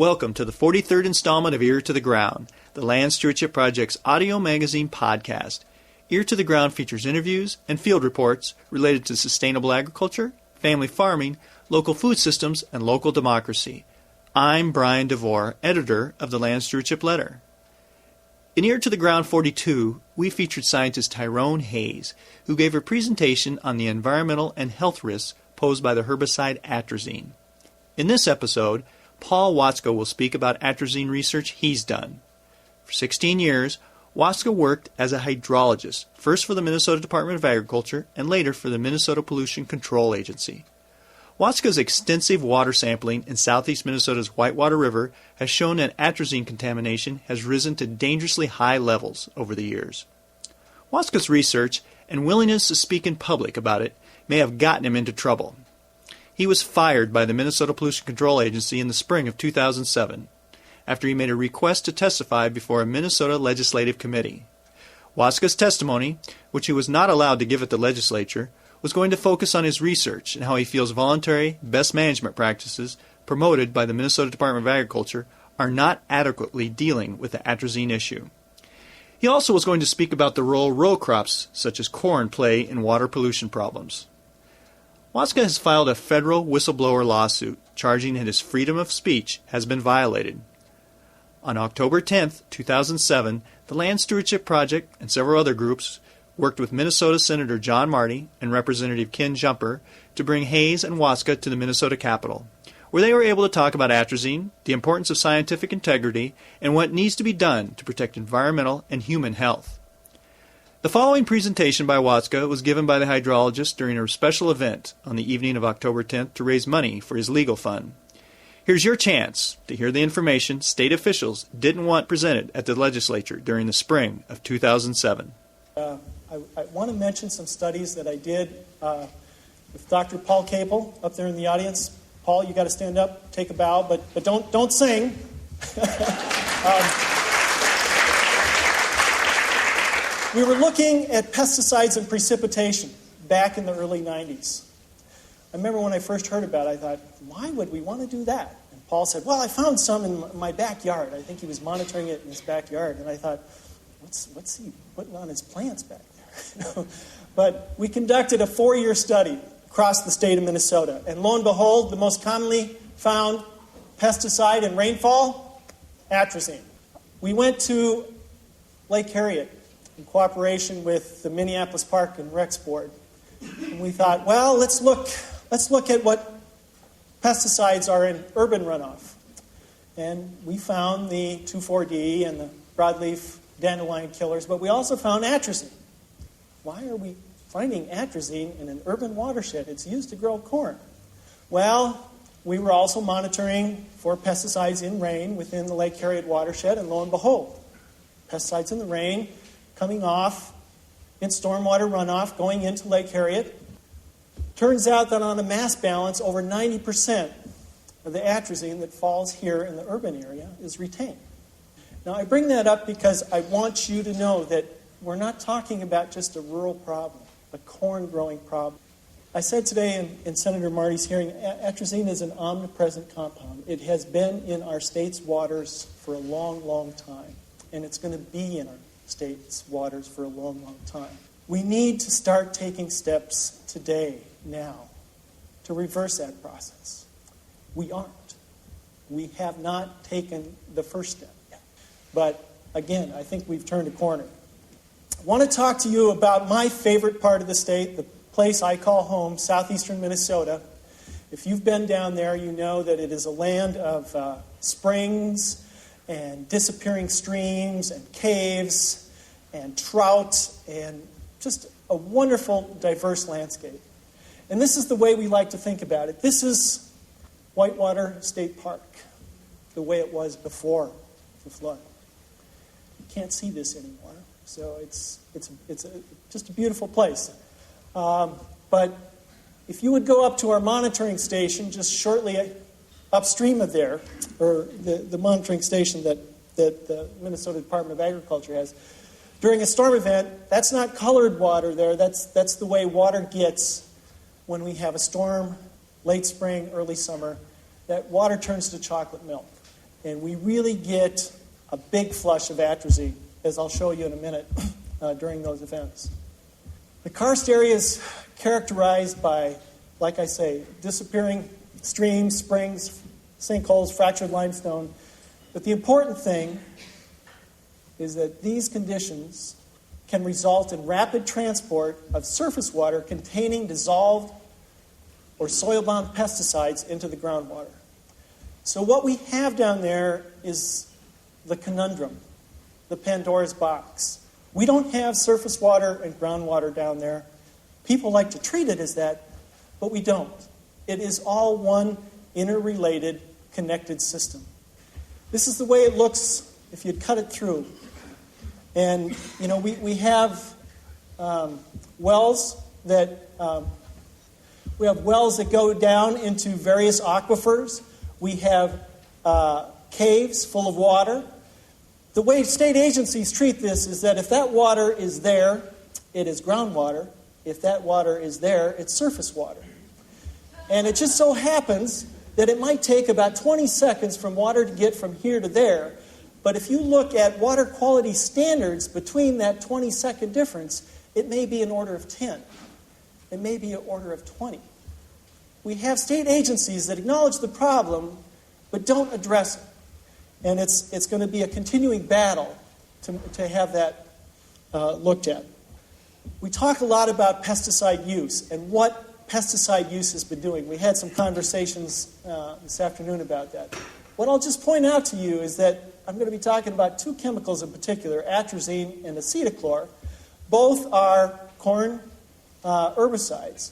Welcome to the 43rd installment of Ear to the Ground, the Land Stewardship Project's audio magazine podcast. Ear to the Ground features interviews and field reports related to sustainable agriculture, family farming, local food systems, and local democracy. I'm Brian DeVore, editor of the Land Stewardship Letter. In Ear to the Ground 42, we featured scientist Tyrone Hayes, who gave a presentation on the environmental and health risks posed by the herbicide atrazine. In this episode, Paul Watzko will speak about atrazine research he's done. For 16 years, Watzko worked as a hydrologist, first for the Minnesota Department of Agriculture and later for the Minnesota Pollution Control Agency. Watzko's extensive water sampling in southeast Minnesota's Whitewater River has shown that atrazine contamination has risen to dangerously high levels over the years. Watzko's research and willingness to speak in public about it may have gotten him into trouble. He was fired by the Minnesota Pollution Control Agency in the spring of 2007 after he made a request to testify before a Minnesota legislative committee. Watzko's testimony, which he was not allowed to give at the legislature, was going to focus on his research and how he feels voluntary best management practices promoted by the Minnesota Department of Agriculture are not adequately dealing with the atrazine issue. He also was going to speak about the role row crops such as corn play in water pollution problems. Watzko has filed a federal whistleblower lawsuit charging that his freedom of speech has been violated. On October 10, 2007, the Land Stewardship Project and several other groups worked with Minnesota Senator John Marty and Representative Ken Jumper to bring Hayes and Watzko to the Minnesota Capitol, where they were able to talk about atrazine, the importance of scientific integrity, and what needs to be done to protect environmental and human health. The following presentation by Watzko was given by the hydrologist during a special event on the evening of October 10th to raise money for his legal fund. Here's your chance to hear the information state officials didn't want presented at the legislature during the spring of 2007. I want to mention some studies that I did with Dr. Paul Capel up there in the audience. Paul, you got to stand up, take a bow, but don't sing. We were looking at pesticides and precipitation back in the early 90s. I remember when I first heard about it, I thought, why would we want to do that? And Paul said, well, I found some in my backyard. I think he was monitoring it in his backyard. And I thought, what's he putting on his plants back there? But we conducted a 4-year study across the state of Minnesota. And lo and behold, the most commonly found pesticide in rainfall, atrazine. We went to Lake Harriet in cooperation with the Minneapolis Park and Recs Board. And we thought, well, let's look at what pesticides are in urban runoff. And we found the 2,4-D and the broadleaf dandelion killers, but we also found atrazine. Why are we finding atrazine in an urban watershed? It's used to grow corn. Well, we were also monitoring for pesticides in rain within the Lake Harriet watershed, and lo and behold, pesticides in the rain coming off in stormwater runoff going into Lake Harriet. Turns out that on a mass balance, over 90% of the atrazine that falls here in the urban area is retained. Now, I bring that up because I want you to know that we're not talking about just a rural problem, a corn-growing problem. I said today in Senator Marty's hearing, atrazine is an omnipresent compound. It has been in our state's waters for a long, long time, and it's going to be in our state's waters for a long, long time. We need to start taking steps today, now, to reverse that process. We aren't. We have not taken the first step yet. But again, I think we've turned a corner. I want to talk to you about my favorite part of the state, the place I call home, southeastern Minnesota. If you've been down there, you know that it is a land of springs and disappearing streams and caves and trout and just a wonderful, diverse landscape. And this is the way we like to think about it. This is Whitewater State Park, the way it was before the flood. You can't see this anymore, so it's just a beautiful place. But if you would go up to our monitoring station just shortly upstream of there, or the monitoring station that the Minnesota Department of Agriculture has, during a storm event, that's not colored water there. That's the way water gets when we have a storm, late spring, early summer. That water turns to chocolate milk. and we really get a big flush of atrazine, as I'll show you in a minute, during those events. The karst area is characterized by, like I say, disappearing streams, springs, sinkholes, fractured limestone. But the important thing is that these conditions can result in rapid transport of surface water containing dissolved or soil-bound pesticides into the groundwater. So what we have down there is the conundrum, the Pandora's box. We don't have surface water and groundwater down there. People like to treat it as that, but we don't. It is all one interrelated, connected system. This is the way it looks if you'd cut it through. And, we have wells that go down into various aquifers. We have caves full of water. The way state agencies treat this is that if that water is there, it is groundwater. If that water is there, it's surface water. And it just so happens that it might take about 20 seconds from water to get from here to there. But if you look at water quality standards between that 20-second difference, it may be an order of 10. It may be an order of 20. We have state agencies that acknowledge the problem, but don't address it. And it's going to be a continuing battle to have that looked at. We talk a lot about pesticide use and what pesticide use has been doing. We had some conversations this afternoon about that. What I'll just point out to you is that I'm going to be talking about two chemicals in particular, atrazine and acetochlor. Both are corn herbicides.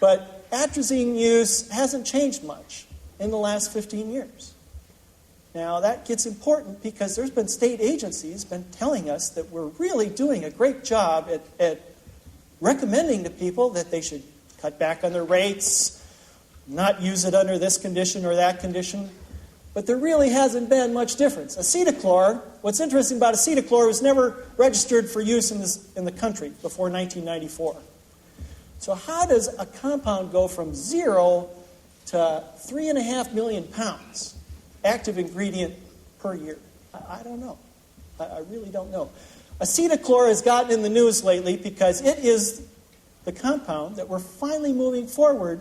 But atrazine use hasn't changed much in the last 15 years. Now, that gets important because there's been state agencies been telling us that we're really doing a great job at recommending to people that they should cut back on their rates, not use it under this condition or that condition. But there really hasn't been much difference. Acetochlor, what's interesting about acetochlor, was never registered for use in the country before 1994. So how does a compound go from 0 to 3.5 million pounds active ingredient per year? I don't know. I really don't know. Acetochlor has gotten in the news lately because it is the compound that we're finally moving forward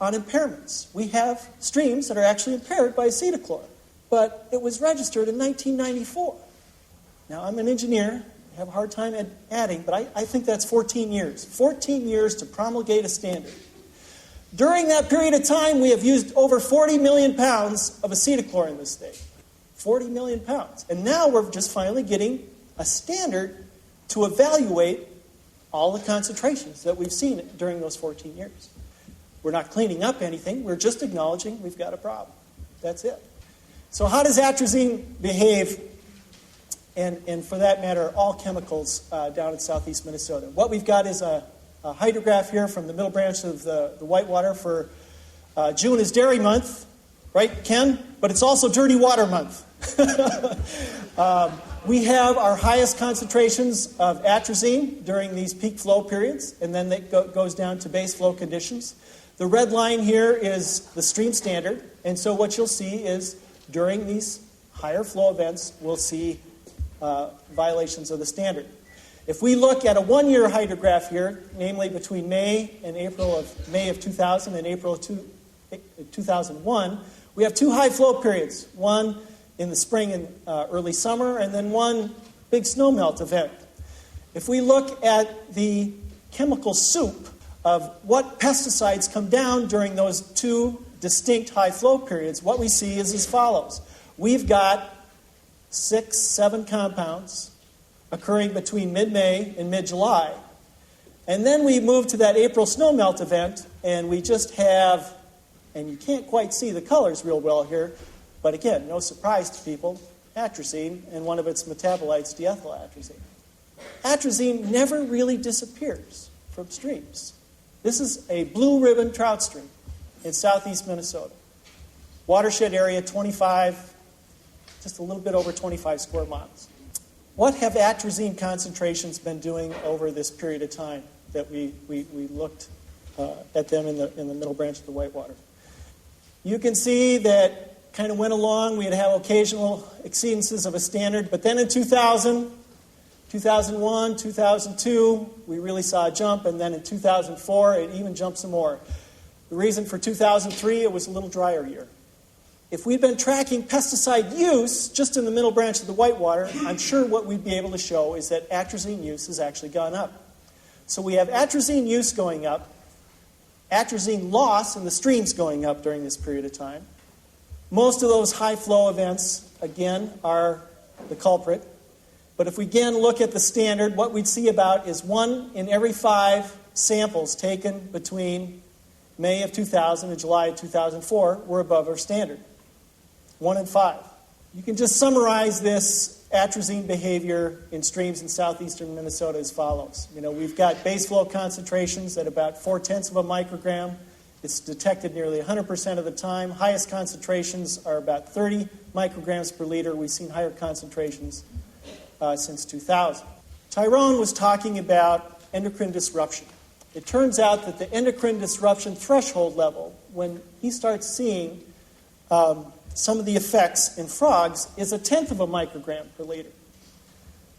on impairments. We have streams that are actually impaired by acetochlor, but it was registered in 1994. Now, I'm an engineer. I have a hard time adding, but I think that's 14 years. 14 years to promulgate a standard. During that period of time, we have used over 40 million pounds of acetochlor in this state. 40 million pounds. And now we're just finally getting a standard to evaluate all the concentrations that we've seen during those 14 years. We're not cleaning up anything. We're just acknowledging we've got a problem. That's it. So how does atrazine behave? And for that matter, all chemicals down in southeast Minnesota. What we've got is a hydrograph here from the middle branch of the Whitewater for June is Dairy Month, right, Ken? But it's also Dirty Water Month. We have our highest concentrations of atrazine during these peak flow periods, and then it goes down to base flow conditions. The red line here is the stream standard, and so what you'll see is during these higher flow events, we'll see violations of the standard. If we look at a one-year hydrograph here, namely between May of 2000 and April of 2001, we have two high flow periods, one in the spring and early summer, and then one big snowmelt event. If we look at the chemical soup of what pesticides come down during those two distinct high flow periods, what we see is as follows. We've got 6, 7 compounds occurring between mid-May and mid-July. And then we move to that April snowmelt event, and we just have, and you can't quite see the colors real well here, but again, no surprise to people, atrazine and one of its metabolites, diethylatrazine. Atrazine never really disappears from streams. This is a blue ribbon trout stream in southeast Minnesota. Watershed area 25, just a little bit over 25 square miles. What have atrazine concentrations been doing over this period of time that we looked at them in the middle branch of the Whitewater? You can see that kind of went along. We'd have occasional exceedances of a standard. But then in 2000, 2001, 2002, we really saw a jump. And then in 2004, it even jumped some more. The reason for 2003, it was a little drier year. If we'd been tracking pesticide use just in the middle branch of the Whitewater, I'm sure what we'd be able to show is that atrazine use has actually gone up. So we have atrazine use going up, atrazine loss in the streams going up during this period of time. Most of those high flow events, again, are the culprit. But if we again look at the standard, what we'd see about is 1 in every 5 samples taken between May of 2000 and July of 2004 were above our standard. 1 in 5. You can just summarize this atrazine behavior in streams in southeastern Minnesota as follows. We've got base flow concentrations at about 0.4 of a microgram. It's detected nearly 100% of the time. Highest concentrations are about 30 micrograms per liter. We've seen higher concentrations since 2000. Tyrone was talking about endocrine disruption. It turns out that the endocrine disruption threshold level, when he starts seeing some of the effects in frogs, is 1/10 of a microgram per liter.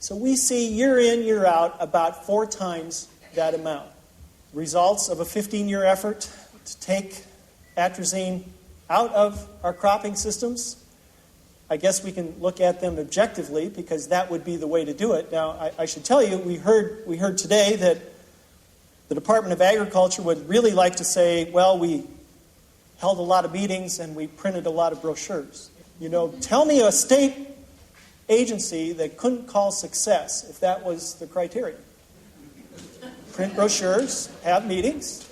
So we see year in, year out, about 4 times that amount. Results of a 15-year effort to take atrazine out of our cropping systems. I guess we can look at them objectively because that would be the way to do it. Now, I should tell you, we heard today that the Department of Agriculture would really like to say, well, we held a lot of meetings and we printed a lot of brochures. Tell me a state agency that couldn't call success if that was the criteria. Print brochures, have meetings.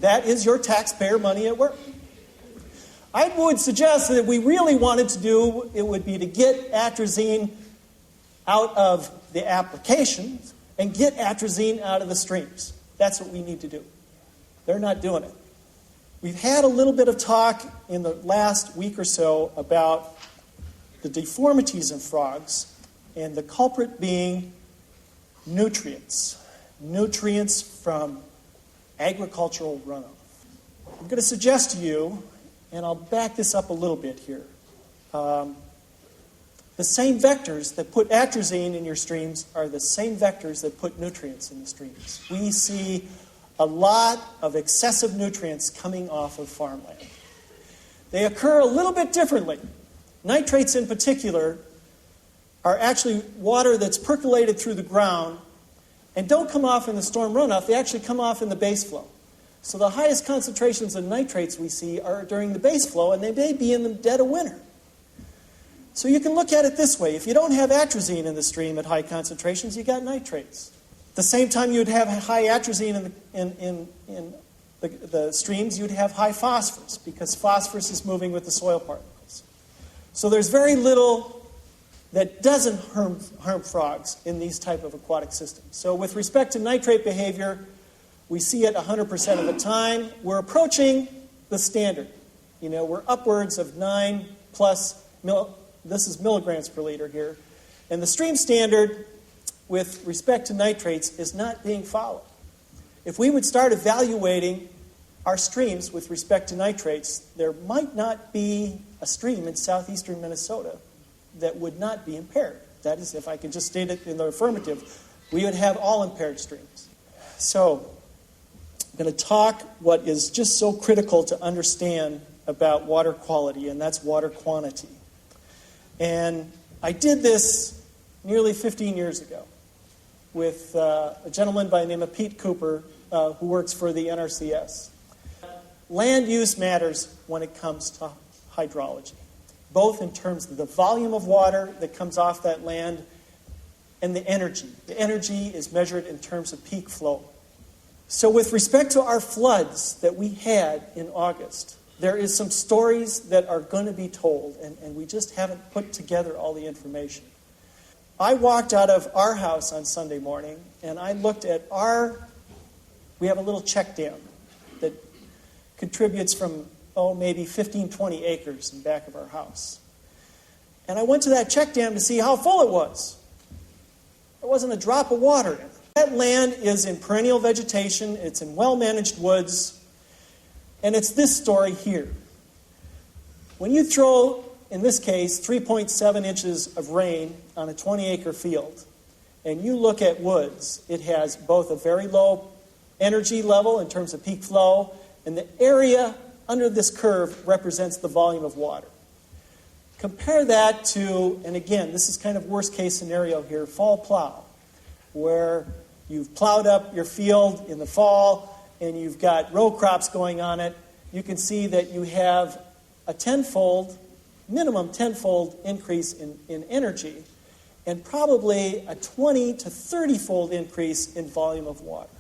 That is your taxpayer money at work. I would suggest that if we really wanted to do, it would be to get atrazine out of the applications and get atrazine out of the streams. That's what we need to do. They're not doing it. We've had a little bit of talk in the last week or so about the deformities in frogs, and the culprit being nutrients. Nutrients from agricultural runoff. I'm going to suggest to you, and I'll back this up a little bit here, the same vectors that put atrazine in your streams are the same vectors that put nutrients in the streams. We see a lot of excessive nutrients coming off of farmland. They occur a little bit differently. Nitrates in particular are actually water that's percolated through the ground and don't come off in the storm runoff. They actually come off in the base flow. So the highest concentrations of nitrates we see are during the base flow, and they may be in the dead of winter. So you can look at it this way. If you don't have atrazine in the stream at high concentrations, you got nitrates. At the same time you'd have high atrazine in the streams, you'd have high phosphorus, because phosphorus is moving with the soil particles. So there's very little that doesn't harm frogs in these type of aquatic systems. So with respect to nitrate behavior, we see it 100% of the time. We're approaching the standard. We're upwards of 9 plus, this is milligrams per liter here. And the stream standard with respect to nitrates is not being followed. If we would start evaluating our streams with respect to nitrates, there might not be a stream in southeastern Minnesota that would not be impaired. That is, if I could just state it in the affirmative, we would have all impaired streams. So, I'm going to talk what is just so critical to understand about water quality, and that's water quantity. And I did this nearly 15 years ago with a gentleman by the name of Pete Cooper, who works for the NRCS. Land use matters when it comes to hydrology, both in terms of the volume of water that comes off that land and the energy. The energy is measured in terms of peak flow. So with respect to our floods that we had in August, there is some stories that are going to be told, and we just haven't put together all the information. I walked out of our house on Sunday morning, and I looked at we have a little check dam that contributes from, maybe 15, 20 acres in back of our house. And I went to that check dam to see how full it was. There wasn't a drop of water in it. That land is in perennial vegetation, it's in well-managed woods, and it's this story here. When you throw, in this case, 3.7 inches of rain on a 20-acre field, and you look at woods, it has both a very low energy level in terms of peak flow, and the area under this curve represents the volume of water. Compare that to, and again, this is kind of worst case scenario here, fall plow, where you've plowed up your field in the fall and you've got row crops going on it. You can see that you have a minimum tenfold increase in energy, and probably a 20 to 30-fold increase in volume of water.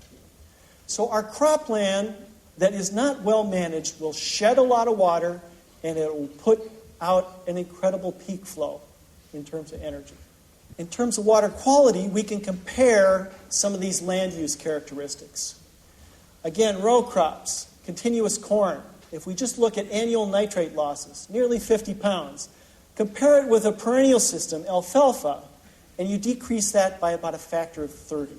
So our cropland that is not well managed will shed a lot of water, and it will put out an incredible peak flow in terms of energy. In terms of water quality, we can compare some of these land use characteristics. Again, row crops, continuous corn. If we just look at annual nitrate losses, nearly 50 pounds, compare it with a perennial system, alfalfa, and you decrease that by about a factor of 30.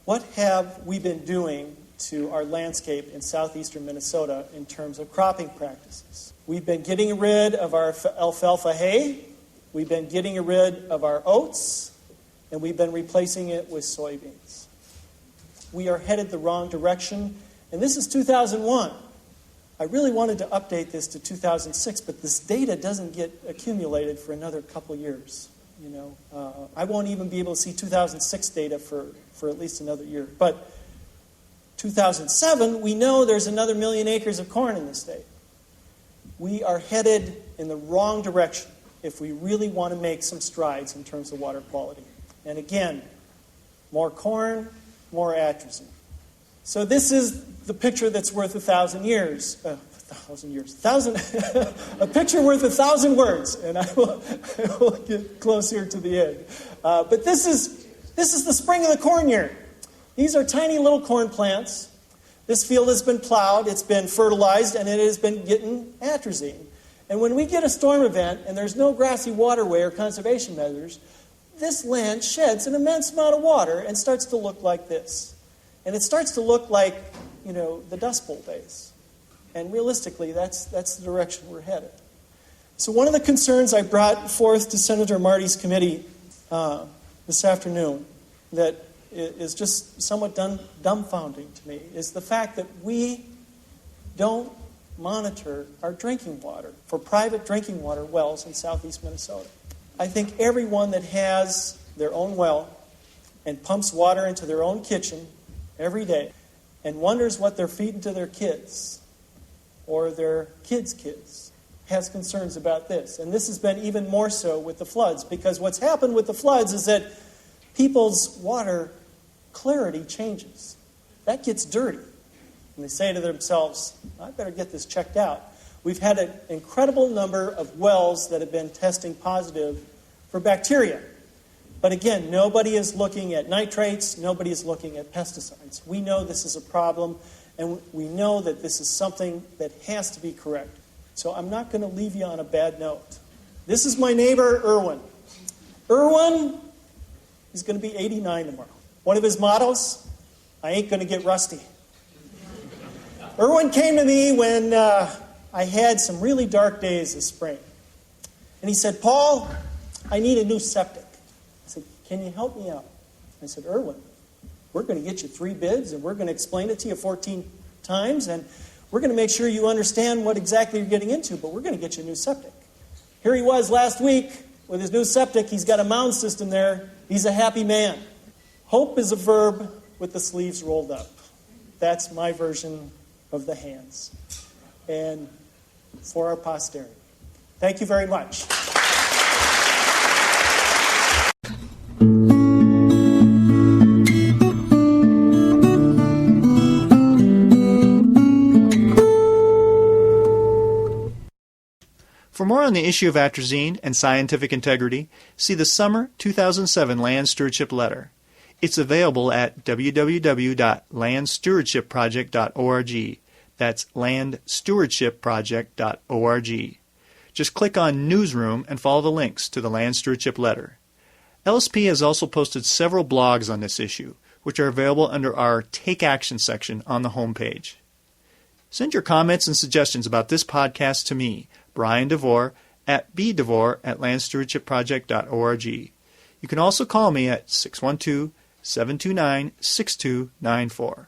What have we been doing to our landscape in southeastern Minnesota in terms of cropping practices? We've been getting rid of our alfalfa hay, we've been getting rid of our oats, and we've been replacing it with soybeans. We are headed the wrong direction, and this is 2001. I really wanted to update this to 2006, but this data doesn't get accumulated for another couple years. I won't even be able to see 2006 data for at least another year. But 2007, we know there's another 1 million acres of corn in the state. We are headed in the wrong direction if we really want to make some strides in terms of water quality. And again, more corn, more atrazine. So this is the picture that's worth 1,000 years. A picture worth 1,000 words, and I will get close here to the end. But this is the spring of the corn year. These are tiny little corn plants. This field has been plowed, it's been fertilized, and it has been getting atrazine. And when we get a storm event and there's no grassy waterway or conservation measures, this land sheds an immense amount of water and starts to look like this. And it starts to look like, the Dust Bowl days. And realistically, that's the direction we're headed. So one of the concerns I brought forth to Senator Marty's committee this afternoon that is just somewhat dumbfounding to me is the fact that we don't monitor our drinking water for private drinking water wells in southeast Minnesota. I think everyone that has their own well and pumps water into their own kitchen every day and wonders what they're feeding to their kids or their kids' kids has concerns about this. And this has been even more so with the floods, because what's happened with the floods is that people's water clarity changes. That gets dirty. And they say to themselves, I better get this checked out. We've had an incredible number of wells that have been testing positive for bacteria. But again, nobody is looking at nitrates. Nobody is looking at pesticides. We know this is a problem, and we know that this is something that has to be corrected. So I'm not going to leave you on a bad note. This is my neighbor, Irwin. Irwin is going to be 89 tomorrow. One of his mottos, I ain't going to get rusty. Irwin came to me when I had some really dark days this spring. And he said, Paul, I need a new septic. I said, can you help me out? I said, Irwin, we're going to get you 3 bids, and we're going to explain it to you 14 times, and we're going to make sure you understand what exactly you're getting into, but we're going to get you a new septic. Here he was last week with his new septic. He's got a mound system there. He's a happy man. Hope is a verb with the sleeves rolled up. That's my version of the hands. And for our posterity. Thank you very much. For more on the issue of atrazine and scientific integrity, see the Summer 2007 Land Stewardship Letter. It's available at www.landstewardshipproject.org. That's landstewardshipproject.org. Just click on Newsroom and follow the links to the Land Stewardship Letter. LSP has also posted several blogs on this issue, which are available under our Take Action section on the homepage. Send your comments and suggestions about this podcast to me Brian DeVore at bdevore@landstewardshipproject.org. You can also call me at 612-729-6294.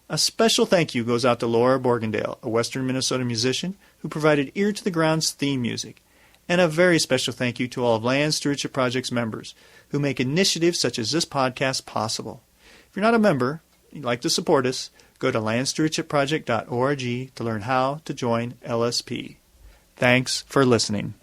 A special thank you goes out to Laura Borgendale, a Western Minnesota musician who provided Ear to the Ground's theme music. And a very special thank you to all of Land Stewardship Project's members who make initiatives such as this podcast possible. If you're not a member and you'd like to support us, go to landstewardshipproject.org to learn how to join LSP. Thanks for listening.